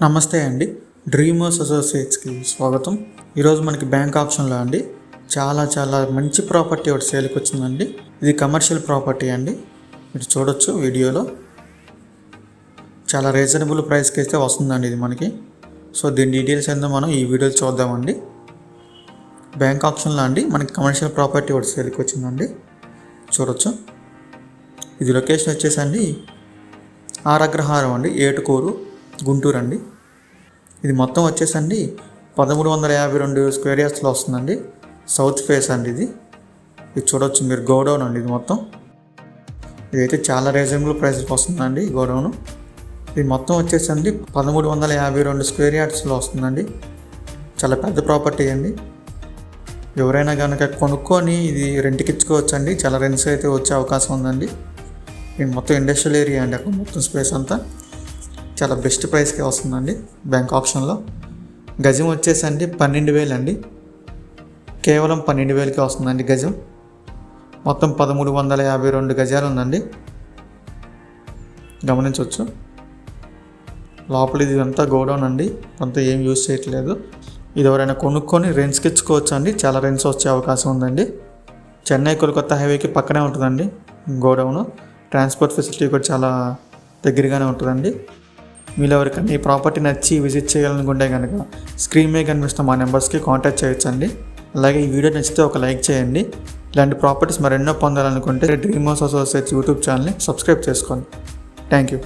నమస్తే అండి. డ్రీమర్స్ అసోసియేట్స్కి స్వాగతం. ఈరోజు మనకి బ్యాంక్ ఆప్షన్లో అండి చాలా మంచి ప్రాపర్టీ ఒకటి సేల్కి వచ్చిందండి. ఇది కమర్షియల్ ప్రాపర్టీ అండి. మీరు చూడొచ్చు వీడియోలో. చాలా రీజనబుల్ ప్రైస్కి అయితే వస్తుందండి ఇది మనకి. సో దీని డీటెయిల్స్ ఏందో మనం ఈ వీడియోలో చూద్దామండి. బ్యాంక్ ఆప్షన్లో అండి మనకి కమర్షియల్ ప్రాపర్టీ ఒకటి సేల్కి వచ్చిందండి. చూడొచ్చు. ఇది లొకేషన్ వచ్చేసండి ఆర్ అగ్రహారం అండి, ఏటుకూరు, గుంటూరు అండి. ఇది మొత్తం వచ్చేసండి 1352 స్క్వేర్ యార్డ్స్లో వస్తుందండి. సౌత్ ఫేస్ అండి ఇది చూడొచ్చు మీరు. గోడౌన్ అండి ఇది మొత్తం. ఇదైతే చాలా రీజనబుల్ ప్రైస్కి వస్తుందండి ఈ గోడౌన్. ఇది మొత్తం వచ్చేసండి 1352 స్క్వేర్ యార్డ్స్లో వస్తుందండి. చాలా పెద్ద ప్రాపర్టీ అండి. ఎవరైనా కనుక కొనుక్కొని ఇది రెంట్కి ఇచ్చుకోవచ్చండి. చాలా రెంట్స్ అయితే వచ్చే అవకాశం ఉందండి. ఇది మొత్తం ఇండస్ట్రియల్ ఏరియా అండి. అక్కడ మొత్తం స్పేస్ అంతా చాలా బెస్ట్ ప్రైస్కి వస్తుందండి బ్యాంక్ ఆప్షన్లో. గజం వచ్చేసండి 12,000 అండి. కేవలం 12,000కి వస్తుందండి గజం. మొత్తం 1352 గజాలు ఉందండి. గమనించవచ్చు. లోపల ఇది అంతా గోడౌన్ అండి. అంతా ఏం యూజ్ చేయట్లేదు. ఇది ఎవరైనా కొనుక్కొని రెంట్స్కి ఇచ్చుకోవచ్చు అండి. చాలా రెంట్స్ వచ్చే అవకాశం ఉందండి. చెన్నై కోల్కతా హైవేకి పక్కనే ఉంటుందండి గోడౌను. ట్రాన్స్పోర్ట్ ఫెసిలిటీ కూడా చాలా దగ్గరగానే ఉంటుందండి. మీరు ఎవరికైనా ఈ ప్రాపర్టీ నచ్చి విజిట్ చేయాలనుకుంటే కనుక స్క్రీన్ మీద కనిపిస్తున్న మా నెంబర్స్కి కాంటాక్ట్ చేయొచ్చండి. అలాగే ఈ వీడియో నచ్చితే ఒక లైక్ చేయండి. ఇలాంటి ప్రాపర్టీస్ మరెన్నో పొందాలనుకుంటే డ్రీమర్స్ అసోసియేట్స్ యూట్యూబ్ ఛానల్ని సబ్స్క్రైబ్ చేసుకోండి. Thank you.